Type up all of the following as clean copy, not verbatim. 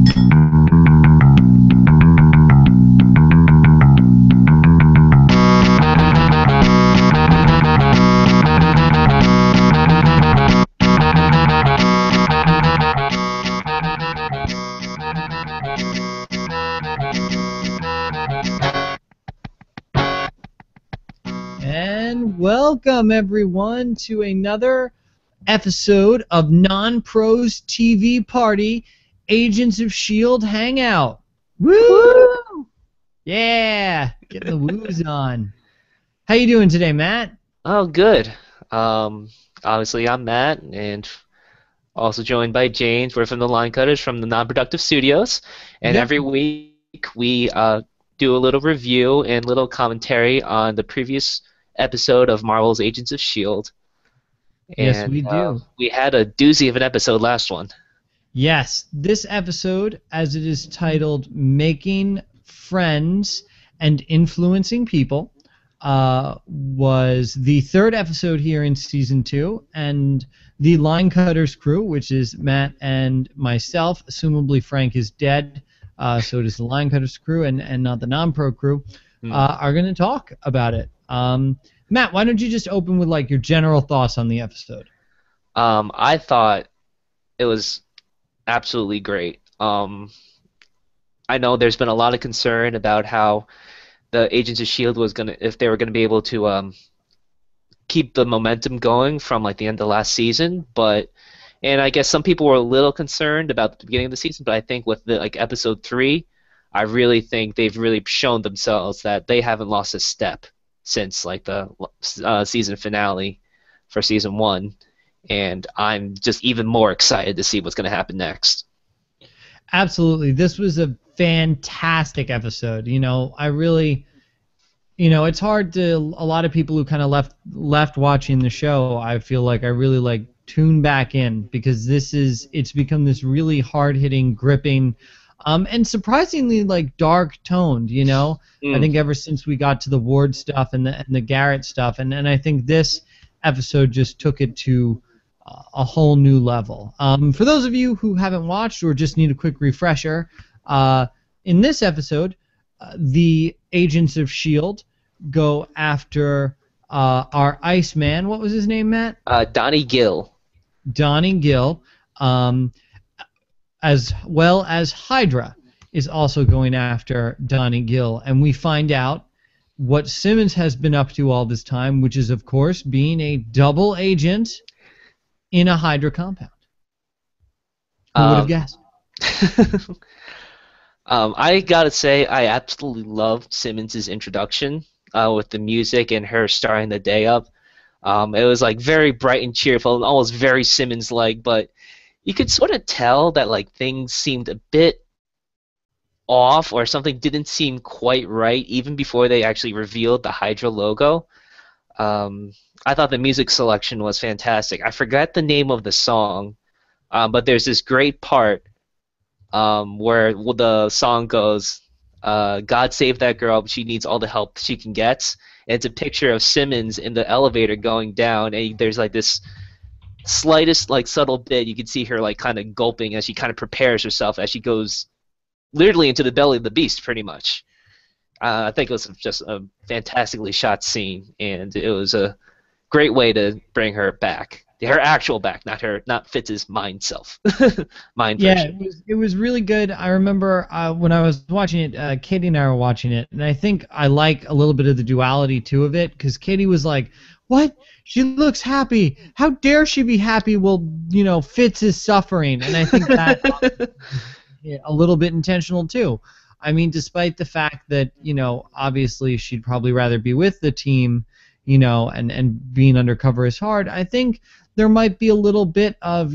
And welcome everyone to another episode of Non-Pro's TV Party, Agents of S.H.I.E.L.D. Hangout. Woo! Yeah, getting the woos on. How you doing today, Matt? Oh, good. Obviously, I'm Matt, and also joined by James. We're from the Line Cutters from the Non-Productive Studios, and Yep. every week we do a little review and little commentary on the previous episode of Marvel's Agents of S.H.I.E.L.D. Yes, And we do. we had a doozy of an episode last one. Yes, this episode, as it is titled Making Friends and Influencing People, was the third episode here in Season 2, and the Line Cutters crew, which is Matt and myself, assumably Frank is dead, so it is the Line Cutters crew and not the Non-Pro crew, are going to talk about it. Matt, why don't you just open with like your general thoughts on the episode? I thought it was absolutely great. I know there's been a lot of concern about how the Agents of S.H.I.E.L.D. was gonna, if they were gonna be able to keep the momentum going from like the end of last season, and I guess some people were a little concerned about the beginning of the season, but I think with the like episode 3, I really think they've really shown themselves that they haven't lost a step since like the season finale for season 1, and I'm just even more excited to see what's going to happen next. Absolutely. This was a fantastic episode. I really, it's hard to, a lot of people who kind of left watching the show, I feel like I really like tune back in because it's become this really hard-hitting, gripping, and surprisingly like dark toned, I think ever since we got to the Ward stuff and the Garrett stuff, and I think this episode just took it to a whole new level. For those of you who haven't watched or just need a quick refresher, in this episode, the Agents of S.H.I.E.L.D. go after our Iceman. What was his name, Matt? Donnie Gill. Donnie Gill, as well as Hydra is also going after Donnie Gill, and we find out what Simmons has been up to all this time, which is, of course, being a double agent in a Hydra compound. Who would have guessed? I gotta say, I absolutely loved Simmons' introduction with the music and her starting the day up. It was like very bright and cheerful, and almost very Simmons-like, but you could sort of tell that like things seemed a bit off or something didn't seem quite right even before they actually revealed the Hydra logo. I thought the music selection was fantastic. I forgot the name of the song, but there's this great part where the song goes, God save that girl, but she needs all the help she can get. And it's a picture of Simmons in the elevator going down, and there's like this slightest like subtle bit you can see her like kind of gulping as she kind of prepares herself as she goes literally into the belly of the beast pretty much. I think it was just a fantastically shot scene, and it was a great way to bring her back, her actual back, not Fitz's mind self. Yeah, it was really good. I remember when I was watching it, Katie and I were watching it, and I think I like a little bit of the duality too of it, because Katie was like, "What? She looks happy. How dare she be happy? Well, Fitz is suffering," and I think that a little bit intentional too. I mean, despite the fact that obviously she'd probably rather be with the team, and being undercover is hard. I think there might be a little bit of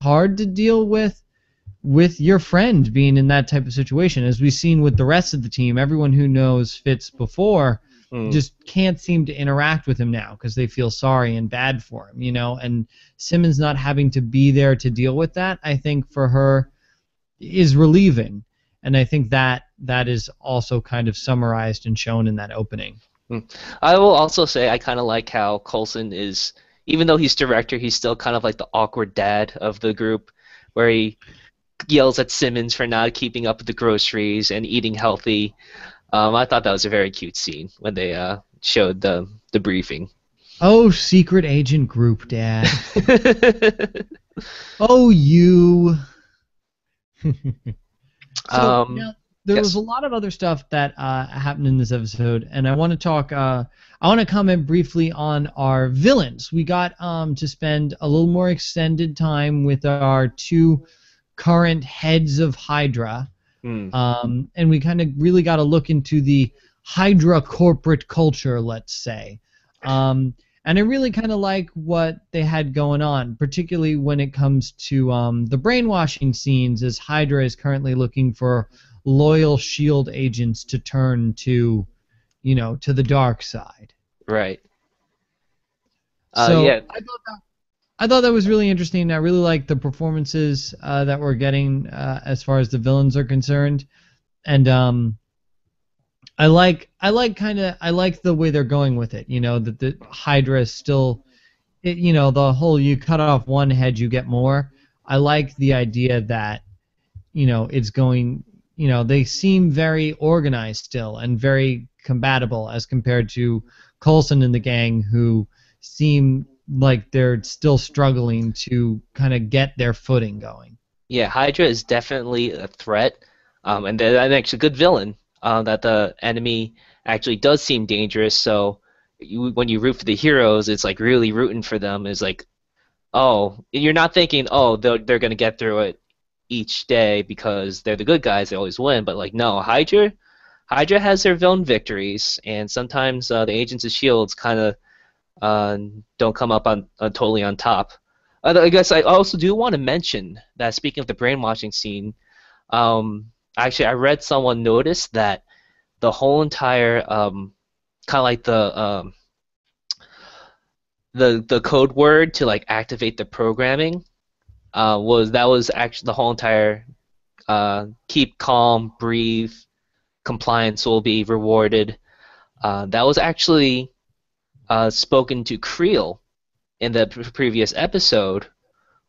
hard to deal with your friend being in that type of situation. As we've seen with the rest of the team, everyone who knows Fitz before just can't seem to interact with him now because they feel sorry and bad for him, and Simmons not having to be there to deal with that, I think for her is relieving, and I think that is also kind of summarized and shown in that opening. I will also say I kind of like how Coulson is, even though he's director, he's still kind of like the awkward dad of the group, where he yells at Simmons for not keeping up with the groceries and eating healthy. I thought that was a very cute scene when they showed the briefing. Oh, secret agent group, Dad. Oh, you. So um, now there was a yes. lot of other stuff that happened in this episode, and I want to talk. I want to comment briefly on our villains. We got to spend a little more extended time with our two current heads of Hydra, Hmm. and we kind of really got to look into the Hydra corporate culture, let's say. And I really kind of like what they had going on, particularly when it comes to the brainwashing scenes, as Hydra is currently looking for loyal S.H.I.E.L.D. agents to turn to, to the dark side. Right. So Yeah. I thought that was really interesting. I really like the performances that we're getting as far as the villains are concerned, and I like the way they're going with it. That the Hydra is still, the whole you cut off one head, you get more. I like the idea that it's going. They seem very organized still and very compatible as compared to Coulson and the gang, who seem like they're still struggling to kind of get their footing going. Yeah, Hydra is definitely a threat, and they're an actually good villain. That the enemy actually does seem dangerous. So when you root for the heroes, it's like really rooting for them. Is like, oh, you're not thinking, oh, they're gonna get through it each day because they're the good guys. They always win. But like, no, Hydra has their villain victories, and sometimes the Agents of Shields kind of uh, don't come up on totally on top. I guess I also do want to mention that speaking of the brainwashing scene, actually I read someone noticed that the whole entire kind of like the code word to like activate the programming was actually the whole entire keep calm, breathe, compliance will be rewarded. That was actually spoken to Creel in the previous episode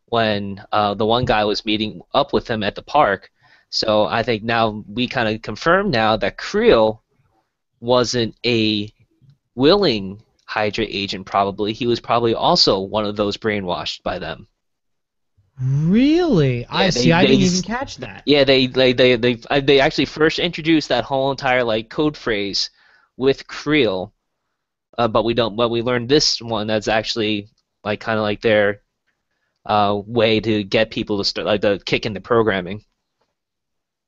when the one guy was meeting up with him at the park. So I think now we kind of confirm now that Creel wasn't a willing Hydra agent. Probably he was probably also one of those brainwashed by them. Really? I Yeah, see. I didn't even catch that. yeah they actually first introduced that whole entire like code phrase with Creel, but we learned this one that's actually like kind of like their way to get people to start like the kick into programming.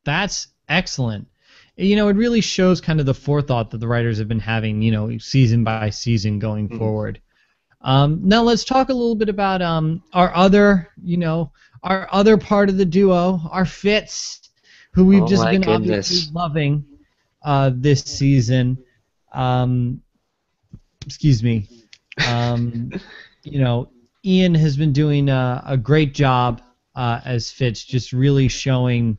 That's excellent. It really shows kind of the forethought that the writers have been having, season by season going Mhm. forward. Now let's talk a little bit about our other part of the duo, our Fitz, who we've Oh just my been obviously goodness. loving this season. Um, excuse me. Um, you know, Ian has been doing a great job as Fitz, just really showing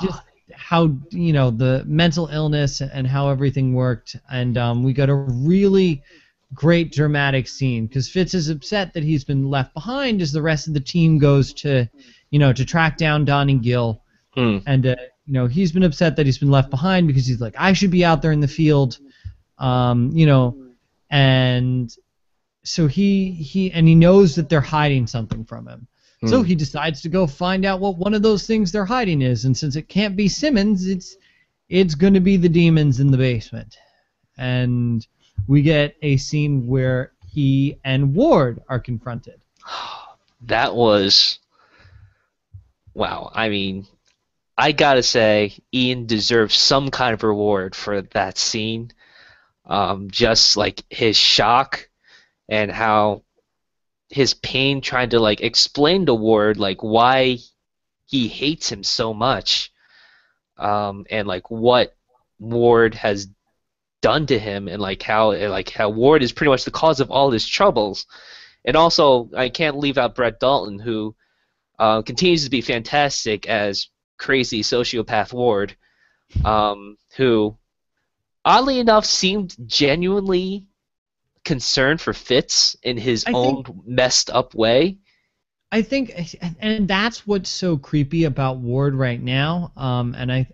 just how the mental illness and how everything worked, and we got a really great dramatic scene because Fitz is upset that he's been left behind as the rest of the team goes to track down Don and Gil, Hmm. and he's been upset that he's been left behind because he's like, I should be out there in the field, um, you know, and so he knows that they're hiding something from him. So Hmm. he decides to go find out what one of those things they're hiding is, and since it can't be Simmons, it's going to be the demons in the basement. And we get a scene where he and Ward are confronted. That was wow. I mean, I gotta say, Ian deserves some kind of reward for that scene. Just like his shock and how his pain trying to like explain to Ward like why he hates him so much, and like what Ward has done to him, and like how Ward is pretty much the cause of all his troubles. And also, I can't leave out Brett Dalton, who continues to be fantastic as crazy sociopath Ward, who oddly enough seemed genuinely concerned for Fitz in his I think own messed up way. I think, and that's what's so creepy about Ward right now. And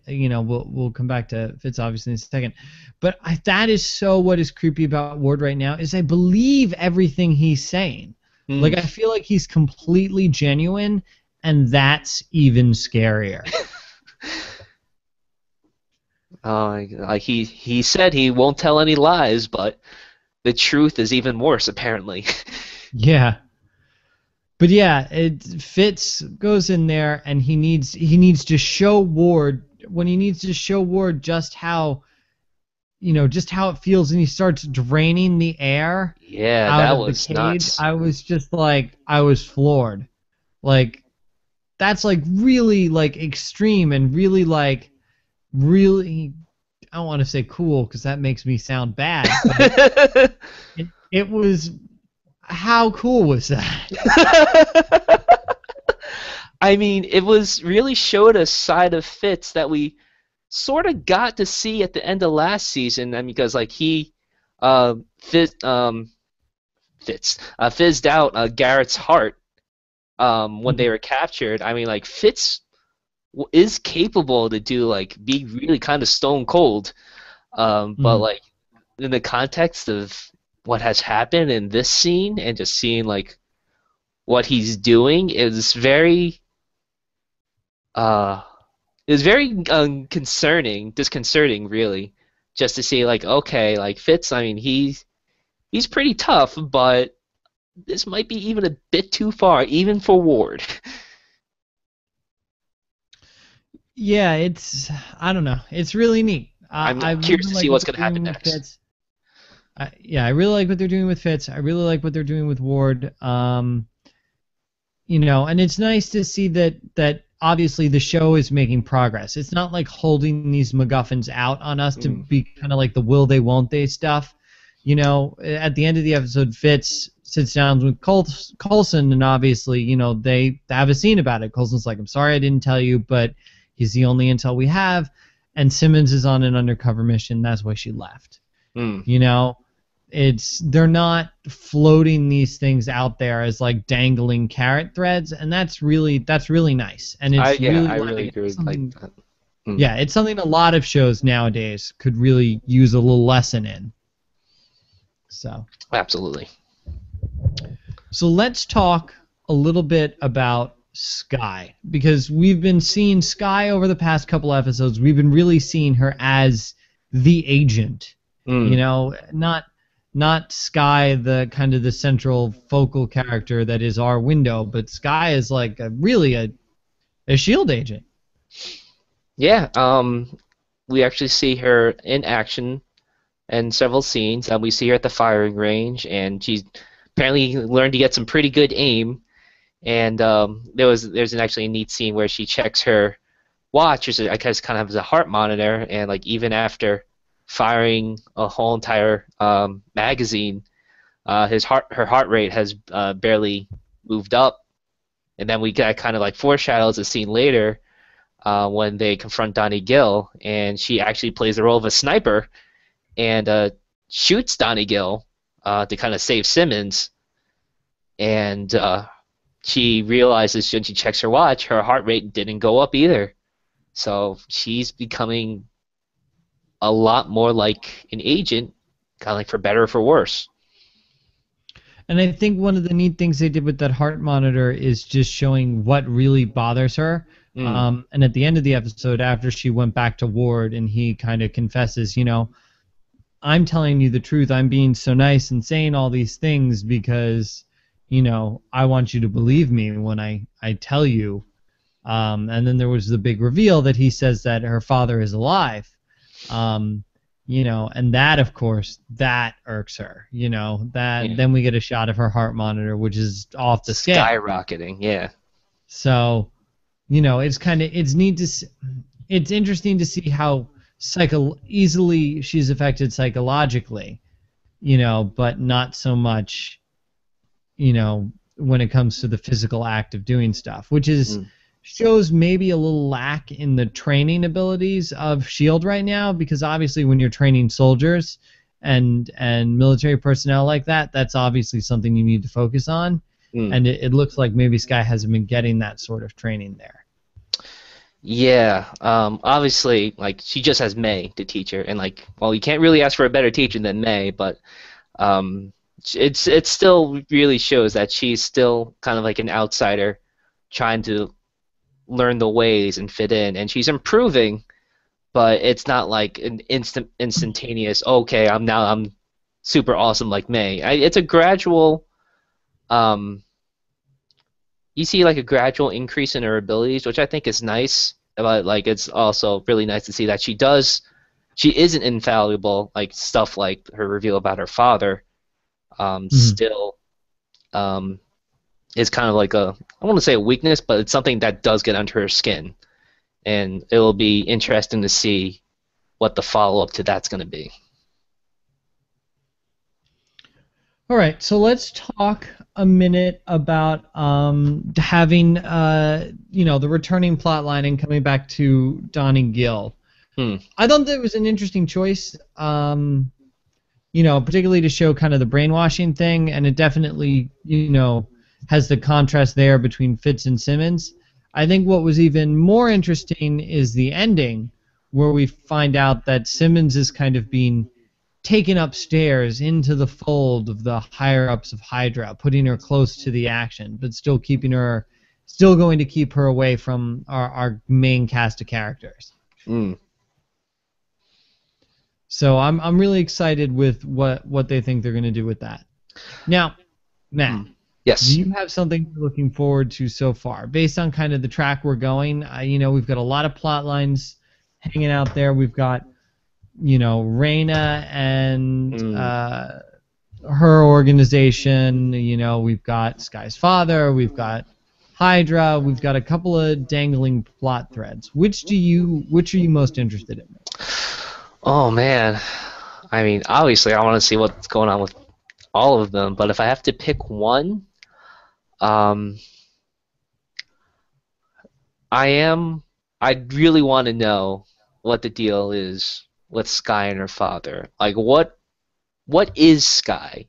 we'll come back to Fitz obviously in a second, but that is so what is creepy about Ward right now is I believe everything he's saying. Like Mm. I feel like he's completely genuine, and that's even scarier. Like he said he won't tell any lies, but the truth is even worse apparently. Yeah. But yeah, Fitz goes in there and he needs to show Ward when he needs to show Ward just how it feels, and he starts draining the air Yeah, out that of the was cage. nuts. I was just like, I was floored. Like that's like really like extreme and really like really. I don't want to say cool because that makes me sound bad, but it was. How cool was that? I mean, it was really showed a side of Fitz that we sort of got to see at the end of last season. I mean, because like he, Fitz, fizzed out Garrett's heart when they were captured. I mean, like Fitz is capable to do like be really kind of stone cold, but Mhm. like in the context of what has happened in this scene and just seeing like what he's doing is very uh is very disconcerting really, just to see like okay like Fitz. I mean he's pretty tough, but this might be even a bit too far even for Ward. Yeah, I don't know. It's really neat. I'm I curious really to like see what what's they're going to happen doing with next. Fitz. Yeah, I really like what they're doing with Fitz. I really like what they're doing with Ward. And it's nice to see that obviously the show is making progress. It's not like holding these MacGuffins out on us to Mm. be kind of like the will they won't they stuff. At the end of the episode, Fitz sits down with Coulson, and obviously, they have a scene about it. Coulson's like, "I'm sorry I didn't tell you, but he's the only intel we have." And Simmons is on an undercover mission. That's why she left. Mm. You know, they're not floating these things out there as like dangling carrot threads, and that's really nice, and it's really I really like agree with like something. that. Mm. Yeah, it's something a lot of shows nowadays could really use a little lesson in. So Absolutely. so let's talk a little bit about Sky, because we've been seeing Sky over the past couple episodes. We've been really seeing her as the agent, Mm. not Sky, the kind of the central focal character that is our window, but Sky is like really a Shield agent. Yeah. We actually see her in action in several scenes. We see her at the firing range, and she's apparently learned to get some pretty good aim. And there's actually a neat scene where she checks her watch, which I guess kind of as a heart monitor, and like even after firing a whole entire magazine, her heart rate has barely moved up. And then we got kind of like foreshadows a scene later when they confront Donnie Gill, and she actually plays the role of a sniper and shoots Donnie Gill to kind of save Simmons. And she realizes when she checks her watch, her heart rate didn't go up either. So she's becoming a lot more like an agent, kind of like for better or for worse. And I think one of the neat things they did with that heart monitor is just showing what really bothers her. Mm, And at the end of the episode, after she went back to Ward and he kind of confesses, I'm telling you the truth. I'm being so nice and saying all these things because, I want you to believe me when I tell you. And then there was the big reveal that he says that her father is alive. Um, and that, of course, that irks her. That yeah. then we get a shot of her heart monitor, which is off the scale. Skyrocketing, yeah. So, it's neat it's interesting to see how easily she's affected psychologically, but not so much, when it comes to the physical act of doing stuff, which is Mm, shows maybe a little lack in the training abilities of Shield right now, because obviously when you're training soldiers and military personnel like that, that's obviously something you need to focus on. Mm. and it looks like maybe Sky hasn't been getting that sort of training there. Yeah, obviously, like she just has May to teach her, and like, well, you can't really ask for a better teacher than May, but um, it still really shows that she's still kind of like an outsider, trying to learn the ways and fit in, and she's improving, but it's not like an instantaneous. Okay, I'm super awesome like May. It's a gradual. Um, you see like a gradual increase in her abilities, which I think is nice. But like it's also really nice to see that she isn't infallible. Like stuff like her reveal about her father, Mhm. still um, is kind of like I want to say a weakness, but it's something that does get under her skin, and it'll be interesting to see what the follow up to that's going to be. All right, so let's talk a minute about having the returning plot line and coming back to Donnie Gill. Hmm. I thought that was an interesting choice. Particularly to show kind of the brainwashing thing, and it definitely, has the contrast there between Fitz and Simmons. I think what was even more interesting is the ending, where we find out that Simmons is kind of being taken upstairs into the fold of the higher ups of Hydra, putting her close to the action, but still going to keep her away from our main cast of characters. Hmm. So I'm really excited with what they think they're going to do with that. Now, Hmm. Matt, do Yes. you have something you're looking forward to so far, based on kind of the track we're going? We've got a lot of plot lines hanging out there. We've got Reyna and Hmm. her organization. We've got Sky's father. We've got Hydra. We've got a couple of dangling plot threads. Which are you most interested in? Oh man. I mean, obviously, I want to see what's going on with all of them, but if I have to pick one, um, I am. I really want to know what the deal is with Sky and her father. Like, what is Sky?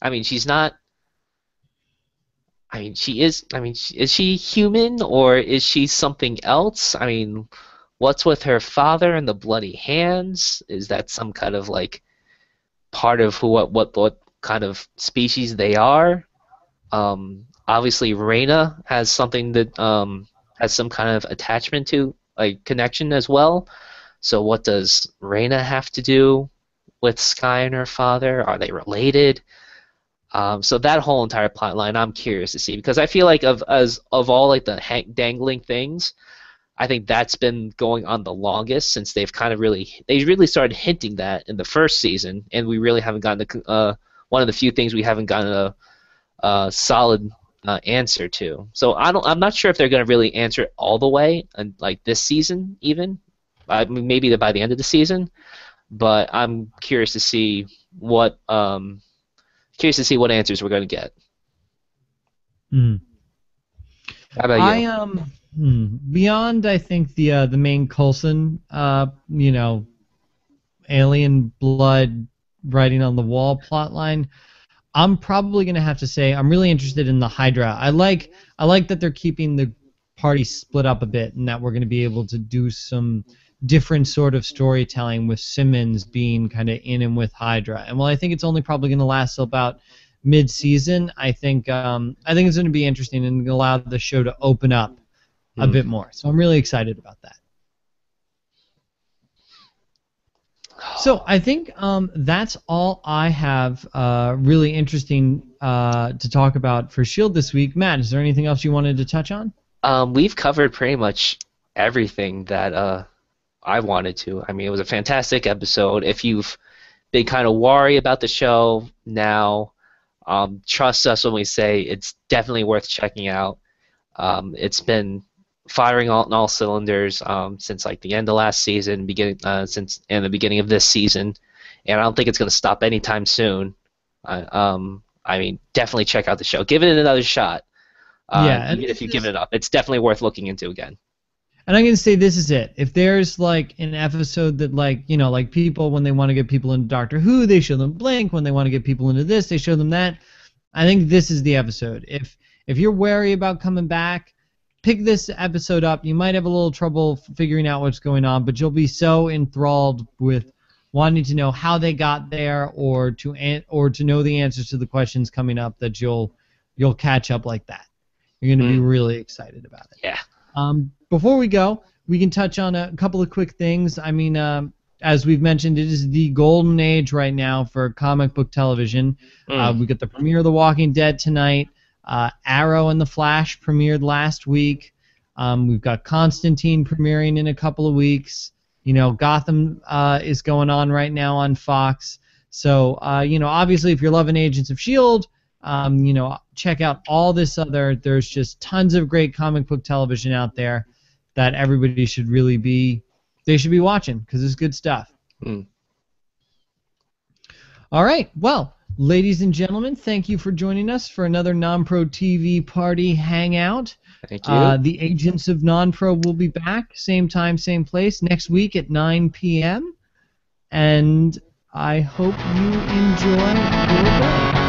I mean, she's not. I mean, she is. I mean, is she human or is she something else? I mean, what's with her father and the bloody hands? Is that some kind of like part of what kind of species they are? Obviously, Reyna has something that has some kind of attachment to like connection as well. So what does Reyna have to do with Sky and her father? Are they related? So that whole entire plot line, I'm curious to see because I feel like of all like the dangling things, I think that's been going on the longest since they really started hinting that in the first season, and we really haven't gotten one of the few things we haven't gotten a solid answer to. So I'm not sure if they're going to really answer it all the way, and like this season even. I mean, maybe by the end of the season, but I'm curious to see what answers we're going to get. Mm. How about I you? beyond I think the main Coulson alien blood writing on the wall plot line. I'm probably gonna have to say I'm really interested in the Hydra. I like that they're keeping the party split up a bit, and that we're gonna be able to do some different sort of storytelling with Simmons being kind of in and with Hydra. And while I think it's only probably gonna last till about mid-season, I think it's gonna be interesting and allow the show to open up a Hmm. bit more. So I'm really excited about that. So I think that's all I have really interesting to talk about for Shield this week. Matt, is there anything else you wanted to touch on? We've covered pretty much everything that I wanted to. I mean, it was a fantastic episode. If you've been kind of worried about the show now, trust us when we say it's definitely worth checking out. It's been firing on all cylinders since like the end of last season, since and the beginning of this season, and I don't think it's going to stop anytime soon. I mean, definitely check out the show. Give it another shot. Yeah, and Even if this you give is it up, it's definitely worth looking into again. and I'm gonna say this is it. If there's like an episode that like people when they want to get people into Doctor Who, they show them Blink. When they want to get people into this, they show them that. I think this is the episode. if you're wary about coming back, pick this episode up. You might have a little trouble figuring out what's going on, but you'll be so enthralled with wanting to know how they got there, or to know the answers to the questions coming up, that you'll catch up like that. You're going to be really excited about it. Yeah. Before we go, we can touch on a couple of quick things. I mean, as we've mentioned, it is the golden age right now for comic book television. We got the premiere of The Walking Dead tonight. Arrow and The Flash premiered last week. We've got Constantine premiering in a couple of weeks. Gotham is going on right now on Fox. So, obviously, if you're loving Agents of S.H.I.E.L.D., check out all this other. There's just tons of great comic book television out there that everybody should really be watching, because it's good stuff. All right. Well, ladies and gentlemen, thank you for joining us for another Non-Pro TV Party Hangout. Thank you. The Agents of Non-Pro will be back, same time, same place, next week at 9 p.m. And I hope you enjoy your day.